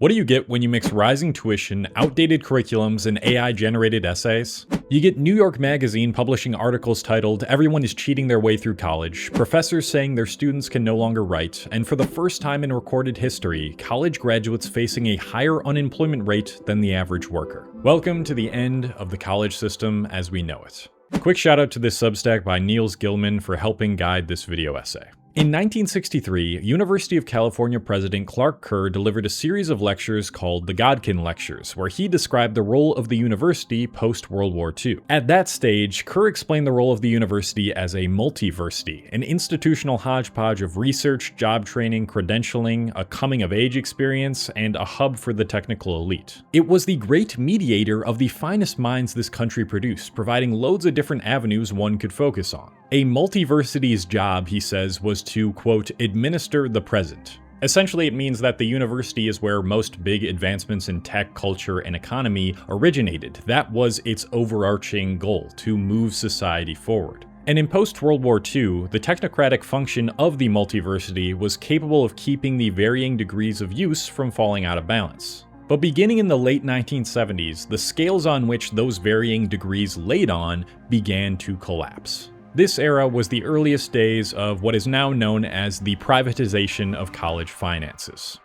What do you get when you mix rising tuition, outdated curriculums, and AI-generated essays? You get New York Magazine publishing articles titled "Everyone is Cheating Their Way Through College," professors saying their students can no longer write, and for the first time in recorded history, college graduates facing a higher unemployment rate than the average worker. Welcome to the end of the college system as we know it. Quick shout out to this Substack by Niels Gilman for helping guide this video essay. In 1963, University of California President Clark Kerr delivered a series of lectures called the Godkin Lectures, where he described the role of the university post-World War II. At that stage, Kerr explained the role of the university as a multiversity, an institutional hodgepodge of research, job training, credentialing, a coming-of-age experience, and a hub for the technical elite. It was the great mediator of the finest minds this country produced, providing loads of different avenues one could focus on. A multiversity's job, he says, was to, quote, administer the present. Essentially, it means that the university is where most big advancements in tech, culture, and economy originated. That was its overarching goal, to move society forward. And in post-World War II, the technocratic function of the multiversity was capable of keeping the varying degrees of use from falling out of balance. But beginning in the late 1970s, the scales on which those varying degrees laid on began to collapse. This era was the earliest days of what is now known as the privatization of college finances.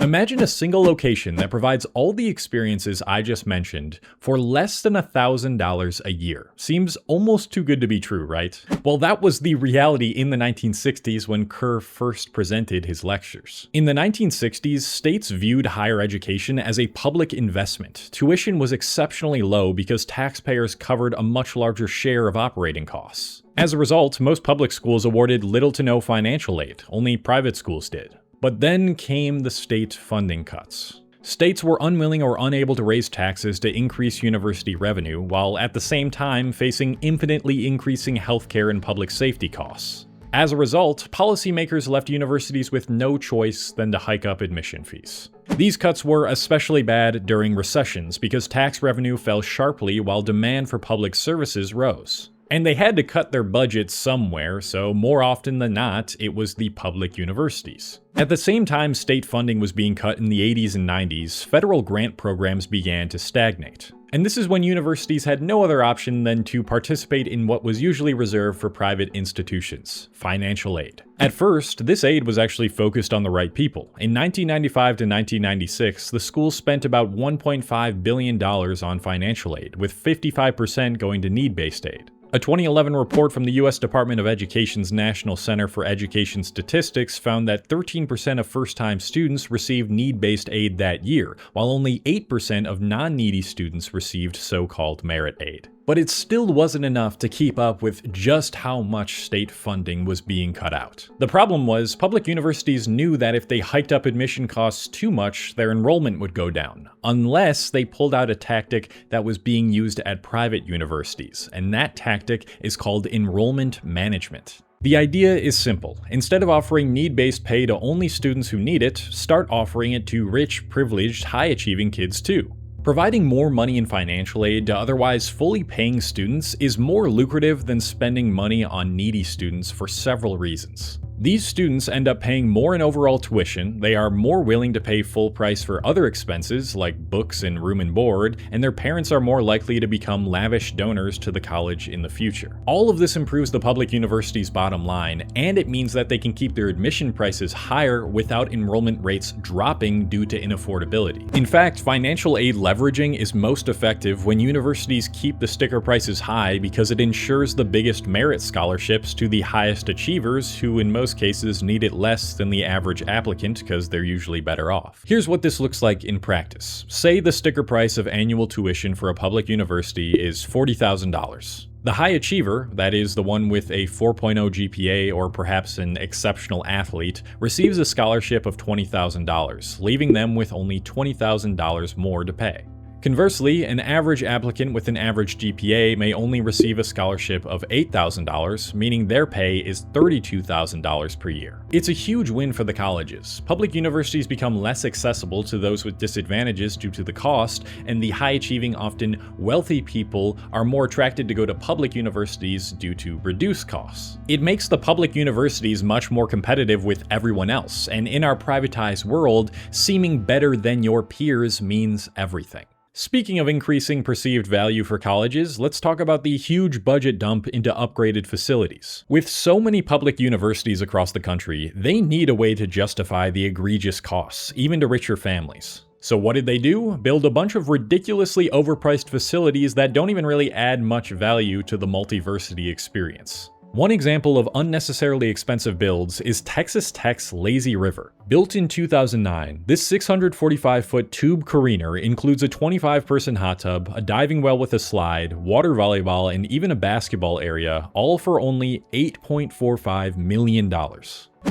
Imagine a single location that provides all the experiences I just mentioned for less than $1,000 a year. Seems almost too good to be true, right? Well, that was the reality in the 1960s when Kerr first presented his lectures. In the 1960s, states viewed higher education as a public investment. Tuition was exceptionally low because taxpayers covered a much larger share of operating costs. As a result, most public schools awarded little to no financial aid, only private schools did. But then came the state funding cuts. States were unwilling or unable to raise taxes to increase university revenue, while at the same time facing infinitely increasing healthcare and public safety costs. As a result, policymakers left universities with no choice than to hike up admission fees. These cuts were especially bad during recessions because tax revenue fell sharply while demand for public services rose. And they had to cut their budgets somewhere, so more often than not, it was the public universities. At the same time state funding was being cut in the 80s and 90s, federal grant programs began to stagnate. And this is when universities had no other option than to participate in what was usually reserved for private institutions, financial aid. At first, this aid was actually focused on the right people. In 1995 to 1996, the school spent about $1.5 billion on financial aid, with 55% going to need-based aid. A 2011 report from the U.S. Department of Education's National Center for Education Statistics found that 13% of first-time students received need-based aid that year, while only 8% of non-needy students received so-called merit aid. But it still wasn't enough to keep up with just how much state funding was being cut out. The problem was, public universities knew that if they hiked up admission costs too much, their enrollment would go down, unless they pulled out a tactic that was being used at private universities, and that tactic is called Enrollment Management. The idea is simple. Instead of offering need-based pay to only students who need it, start offering it to rich, privileged, high-achieving kids too. Providing more money in financial aid to otherwise fully paying students is more lucrative than spending money on needy students for several reasons. These students end up paying more in overall tuition, they are more willing to pay full price for other expenses like books and room and board, and their parents are more likely to become lavish donors to the college in the future. All of this improves the public university's bottom line, and it means that they can keep their admission prices higher without enrollment rates dropping due to inaffordability. In fact, financial aid leveraging is most effective when universities keep the sticker prices high because it ensures the biggest merit scholarships to the highest achievers who in most cases need it less than the average applicant because they're usually better off. Here's what this looks like in practice. Say the sticker price of annual tuition for a public university is $40,000. The high achiever, that is the one with a 4.0 GPA or perhaps an exceptional athlete, receives a scholarship of $20,000, leaving them with only $20,000 more to pay. Conversely, an average applicant with an average GPA may only receive a scholarship of $8,000, meaning their pay is $32,000 per year. It's a huge win for the colleges. Public universities become less accessible to those with disadvantages due to the cost, and the high-achieving, often wealthy people are more attracted to go to public universities due to reduced costs. It makes the public universities much more competitive with everyone else, and in our privatized world, seeming better than your peers means everything. Speaking of increasing perceived value for colleges, let's talk about the huge budget dump into upgraded facilities. With so many public universities across the country, they need a way to justify the egregious costs, even to richer families. So what did they do? Build a bunch of ridiculously overpriced facilities that don't even really add much value to the multiversity experience. One example of unnecessarily expensive builds is Texas Tech's Lazy River. Built in 2009, this 645-foot tube careener includes a 25-person hot tub, a diving well with a slide, water volleyball, and even a basketball area, all for only $8.45 million.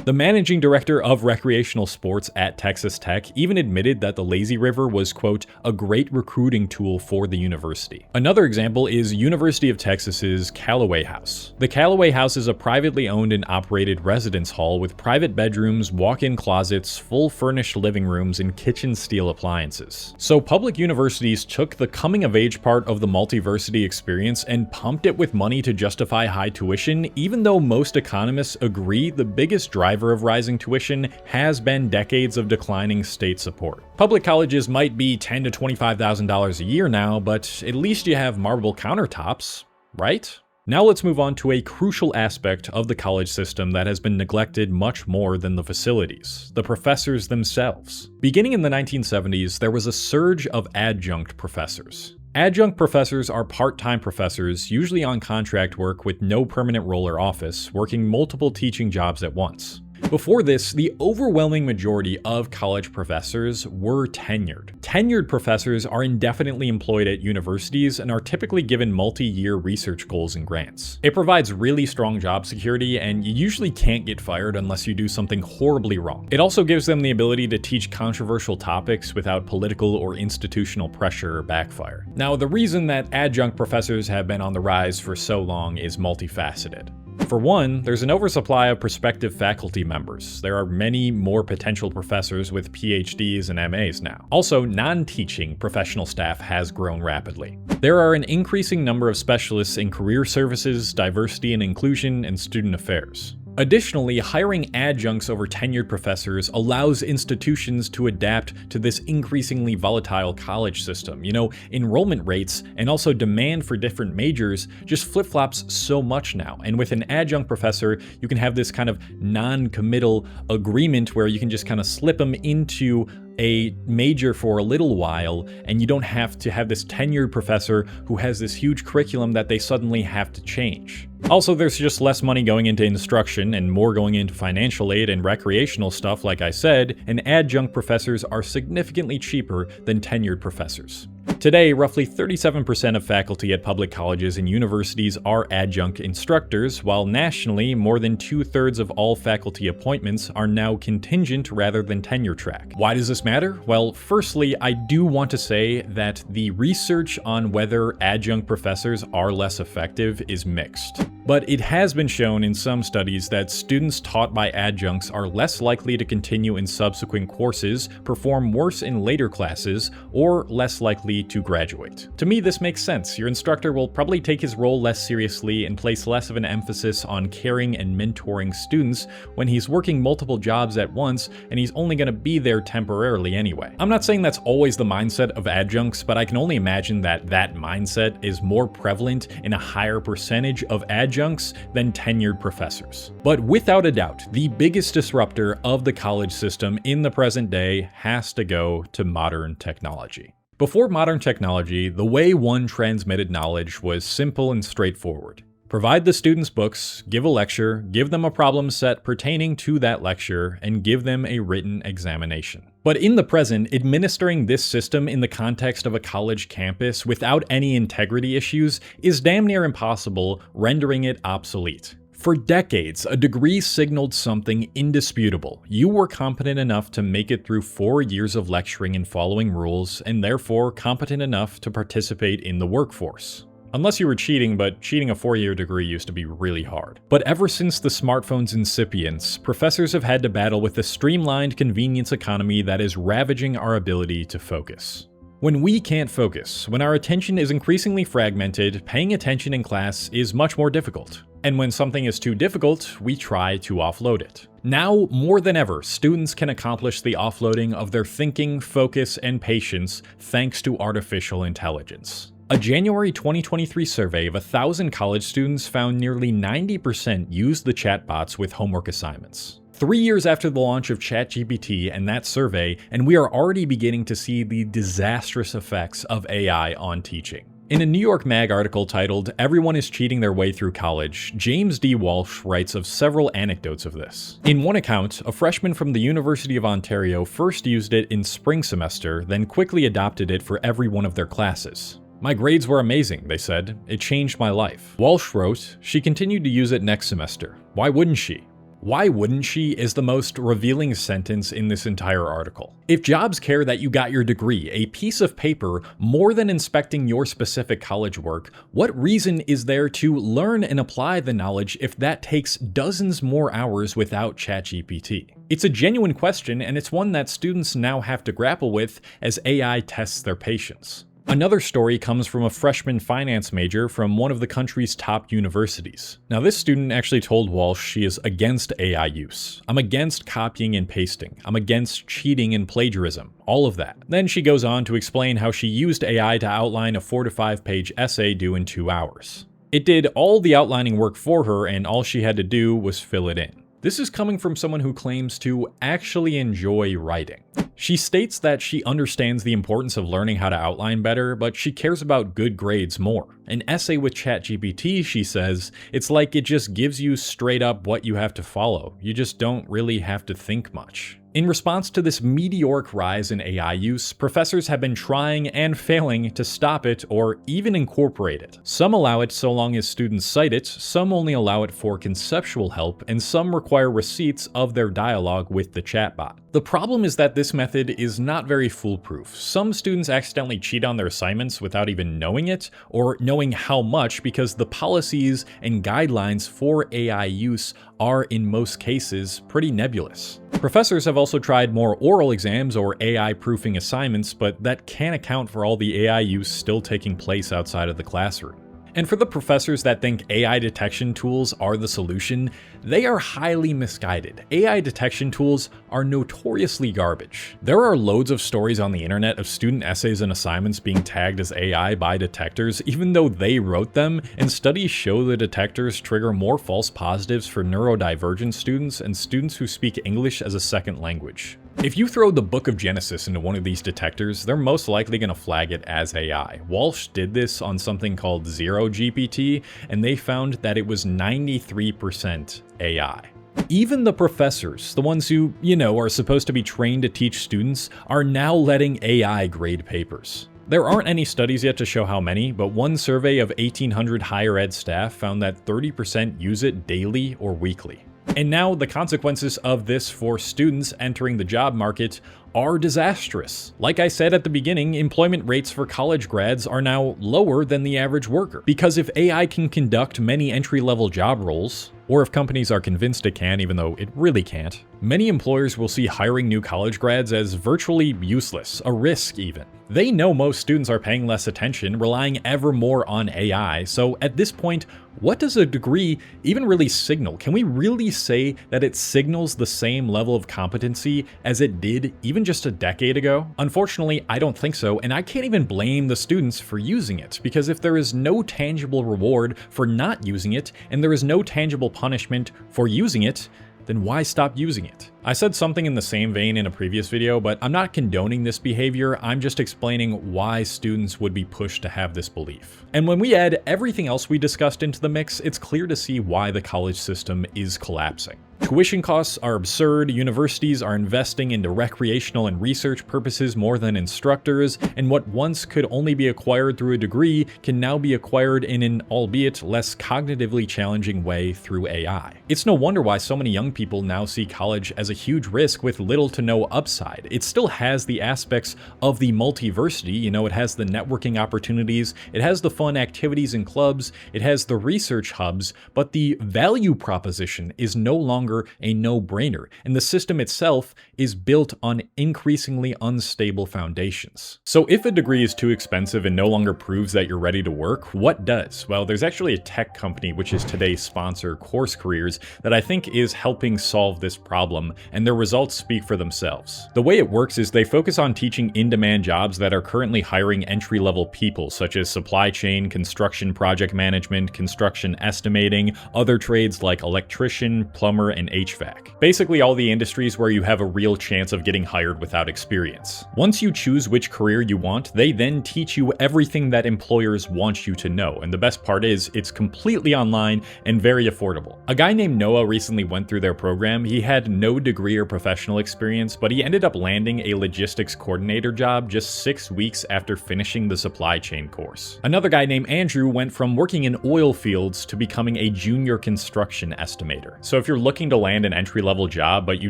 The managing director of recreational sports at Texas Tech even admitted that the Lazy River was, quote, a great recruiting tool for the university. Another example is University of Texas's Callaway House. The Callaway House is a privately owned and operated residence hall with private bedrooms, walk-in closets, full furnished living rooms, and kitchen steel appliances. So public universities took the coming-of-age part of the multiversity experience and pumped it with money to justify high tuition, even though most economists agree the biggest driver of rising tuition has been decades of declining state support. Public colleges might be $10,000 to $25,000 a year now, but at least you have marble countertops, right? Now let's move on to a crucial aspect of the college system that has been neglected much more than the facilities: the professors themselves. Beginning in the 1970s, there was a surge of adjunct professors. Adjunct professors are part-time professors, usually on contract work with no permanent role or office, working multiple teaching jobs at once. Before this, the overwhelming majority of college professors were tenured. Tenured professors are indefinitely employed at universities and are typically given multi-year research goals and grants. It provides really strong job security, and you usually can't get fired unless you do something horribly wrong. It also gives them the ability to teach controversial topics without political or institutional pressure or backfire. Now, the reason that adjunct professors have been on the rise for so long is multifaceted. For one, there's an oversupply of prospective faculty members. There are many more potential professors with PhDs and MAs now. Also, non-teaching professional staff has grown rapidly. There are an increasing number of specialists in career services, diversity and inclusion, and student affairs. Additionally, hiring adjuncts over tenured professors allows institutions to adapt to this increasingly volatile college system. Enrollment rates and also demand for different majors just flip-flops so much now. And with an adjunct professor, you can have this kind of non-committal agreement where you can just kind of slip them into a major for a little while, and you don't have to have this tenured professor who has this huge curriculum that they suddenly have to change. Also, there's just less money going into instruction and more going into financial aid and recreational stuff, like I said, and adjunct professors are significantly cheaper than tenured professors. Today, roughly 37% of faculty at public colleges and universities are adjunct instructors, while nationally, more than 2/3 of all faculty appointments are now contingent rather than tenure track. Why does this matter? Well, firstly, I do want to say that the research on whether adjunct professors are less effective is mixed. But it has been shown in some studies that students taught by adjuncts are less likely to continue in subsequent courses, perform worse in later classes, or less likely to graduate. To me, this makes sense. Your instructor will probably take his role less seriously and place less of an emphasis on caring and mentoring students when he's working multiple jobs at once and he's only going to be there temporarily anyway. I'm not saying that's always the mindset of adjuncts, but I can only imagine that that mindset is more prevalent in a higher percentage of adjuncts than tenured professors. But without a doubt, the biggest disruptor of the college system in the present day has to go to modern technology. Before modern technology, the way one transmitted knowledge was simple and straightforward. Provide the students books, give a lecture, give them a problem set pertaining to that lecture, and give them a written examination. But in the present, administering this system in the context of a college campus without any integrity issues is damn near impossible, rendering it obsolete. For decades, a degree signaled something indisputable. You were competent enough to make it through 4 years of lecturing and following rules, and therefore competent enough to participate in the workforce. Unless you were cheating, but cheating a 4-year degree used to be really hard. But ever since the smartphone's incipience, professors have had to battle with a streamlined convenience economy that is ravaging our ability to focus. When we can't focus, when our attention is increasingly fragmented, paying attention in class is much more difficult. And when something is too difficult, we try to offload it. Now, more than ever, students can accomplish the offloading of their thinking, focus, and patience thanks to artificial intelligence. A January 2023 survey of 1,000 college students found nearly 90% used the chatbots with homework assignments. 3 years after the launch of ChatGPT and that survey, and we are already beginning to see the disastrous effects of AI on teaching. In a New York Mag article titled "Everyone is Cheating Their Way Through College," James D. Walsh writes of several anecdotes of this. In one account, a freshman from the University of Ontario first used it in spring semester, then quickly adopted it for every one of their classes. "My grades were amazing," they said. "It changed my life." Walsh wrote, "She continued to use it next semester. Why wouldn't she?" "Why wouldn't she" is the most revealing sentence in this entire article. If jobs care that you got your degree, a piece of paper, more than inspecting your specific college work, what reason is there to learn and apply the knowledge if that takes dozens more hours without ChatGPT? It's a genuine question, and it's one that students now have to grapple with as AI tests their patience. Another story comes from a freshman finance major from one of the country's top universities. Now, this student actually told Walsh she is against AI use. "I'm against copying and pasting. I'm against cheating and plagiarism. All of that." Then she goes on to explain how she used AI to outline a 4 to 5 page essay due in 2 hours. It did all the outlining work for her, and all she had to do was fill it in. This is coming from someone who claims to actually enjoy writing. She states that she understands the importance of learning how to outline better, but she cares about good grades more. An essay with ChatGPT, she says, it's like it just gives you straight up what you have to follow. You just don't really have to think much. In response to this meteoric rise in AI use, professors have been trying and failing to stop it or even incorporate it. Some allow it so long as students cite it, some only allow it for conceptual help, and some require receipts of their dialogue with the chatbot. The problem is that this method is not very foolproof. Some students accidentally cheat on their assignments without even knowing it, or knowing how much, because the policies and guidelines for AI use are, in most cases, pretty nebulous. Professors have also tried more oral exams or AI proofing assignments, but that can't account for all the AI use still taking place outside of the classroom. And for the professors that think AI detection tools are the solution, they are highly misguided. AI detection tools are notoriously garbage. There are loads of stories on the internet of student essays and assignments being tagged as AI by detectors, even though they wrote them, and studies show the detectors trigger more false positives for neurodivergent students and students who speak English as a second language. If you throw the Book of Genesis into one of these detectors, they're most likely going to flag it as AI. Walsh did this on something called ZeroGPT, and they found that it was 93% AI. Even the professors, the ones who, are supposed to be trained to teach students, are now letting AI grade papers. There aren't any studies yet to show how many, but one survey of 1,800 higher ed staff found that 30% use it daily or weekly. And now the consequences of this for students entering the job market are disastrous. Like I said at the beginning, employment rates for college grads are now lower than the average worker. Because if AI can conduct many entry-level job roles, or if companies are convinced it can, even though it really can't, many employers will see hiring new college grads as virtually useless, a risk even. They know most students are paying less attention, relying ever more on AI, so at this point, what does a degree even really signal? Can we really say that it signals the same level of competency as it did even just a decade ago? Unfortunately, I don't think so, and I can't even blame the students for using it, because if there is no tangible reward for not using it, and there is no tangible punishment for using it, then why stop using it? I said something in the same vein in a previous video, but I'm not condoning this behavior, I'm just explaining why students would be pushed to have this belief. And when we add everything else we discussed into the mix, it's clear to see why the college system is collapsing. Tuition costs are absurd, universities are investing into recreational and research purposes more than instructors, and what once could only be acquired through a degree can now be acquired in an albeit less cognitively challenging way through AI. It's no wonder why so many young people now see college as a huge risk with little to no upside. It still has the aspects of the multiversity, it has the networking opportunities, it has the fun activities and clubs, it has the research hubs, but the value proposition is no longer a no-brainer, and the system itself is built on increasingly unstable foundations. So if a degree is too expensive and no longer proves that you're ready to work, what does? Well, there's actually a tech company, which is today's sponsor, Course Careers, that I think is helping solve this problem, and their results speak for themselves. The way it works is they focus on teaching in-demand jobs that are currently hiring entry-level people, such as supply chain, construction project management, construction estimating, other trades like electrician, plumber, and HVAC. Basically all the industries where you have a real chance of getting hired without experience. Once you choose which career you want, they then teach you everything that employers want you to know, and the best part is it's completely online and very affordable. A guy named Noah recently went through their program. He had no degree or professional experience, but he ended up landing a logistics coordinator job just 6 weeks after finishing the supply chain course. Another guy named Andrew went from working in oil fields to becoming a junior construction estimator. So if you're looking to land an entry-level job, but you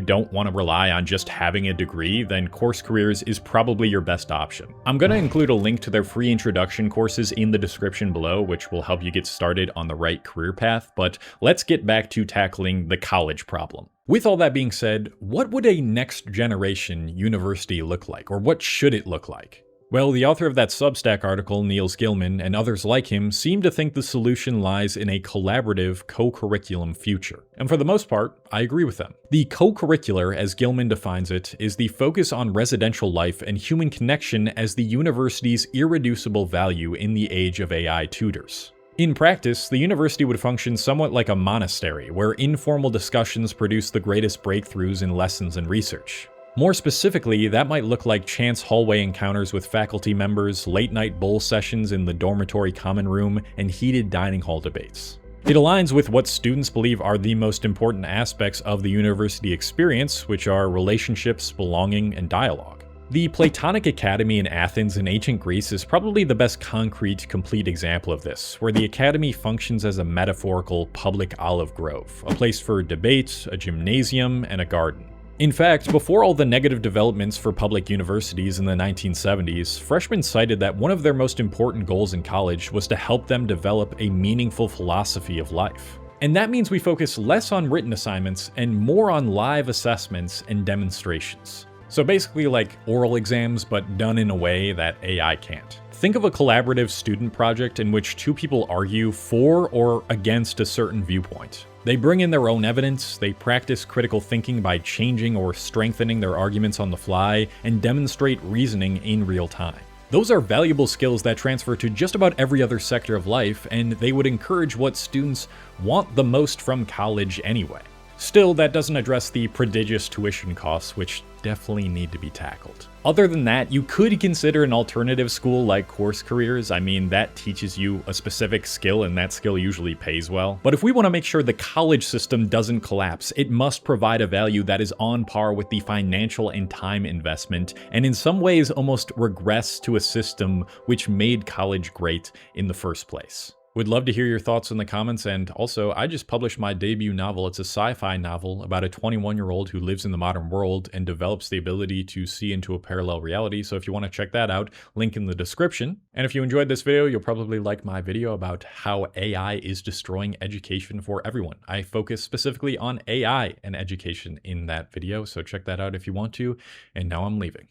don't want to rely on just having a degree, then Course Careers is probably your best option. I'm going to include a link to their free introduction courses in the description below, which will help you get started on the right career path, but let's get back to tackling the college problem. With all that being said, what would a next generation university look like, or what should it look like? Well, the author of that Substack article, Niels Gilman, and others like him seem to think the solution lies in a collaborative co-curriculum future. And for the most part, I agree with them. The co-curricular, as Gilman defines it, is the focus on residential life and human connection as the university's irreducible value in the age of AI tutors. In practice, the university would function somewhat like a monastery, where informal discussions produce the greatest breakthroughs in lessons and research. More specifically, that might look like chance hallway encounters with faculty members, late-night bowl sessions in the dormitory common room, and heated dining hall debates. It aligns with what students believe are the most important aspects of the university experience, which are relationships, belonging, and dialogue. The Platonic Academy in Athens in ancient Greece is probably the best concrete, complete example of this, where the academy functions as a metaphorical public olive grove, a place for debate, a gymnasium, and a garden. In fact, before all the negative developments for public universities in the 1970s, freshmen cited that one of their most important goals in college was to help them develop a meaningful philosophy of life. And that means we focus less on written assignments and more on live assessments and demonstrations. So basically like oral exams, but done in a way that AI can't. Think of a collaborative student project in which two people argue for or against a certain viewpoint. They bring in their own evidence, they practice critical thinking by changing or strengthening their arguments on the fly, and demonstrate reasoning in real time. Those are valuable skills that transfer to just about every other sector of life, and they would encourage what students want the most from college anyway. Still, that doesn't address the prodigious tuition costs, which definitely need to be tackled. Other than that, you could consider an alternative school like Course Careers. I mean, that teaches you a specific skill, and that skill usually pays well. But if we want to make sure the college system doesn't collapse, it must provide a value that is on par with the financial and time investment, and in some ways almost regress to a system which made college great in the first place. Would love to hear your thoughts in the comments, and also, I just published my debut novel. It's a sci-fi novel about a 21-year-old who lives in the modern world and develops the ability to see into a parallel reality, so if you want to check that out, link in the description. And if you enjoyed this video, you'll probably like my video about how AI is destroying education for everyone. I focus specifically on AI and education in that video, so check that out if you want to, and now I'm leaving.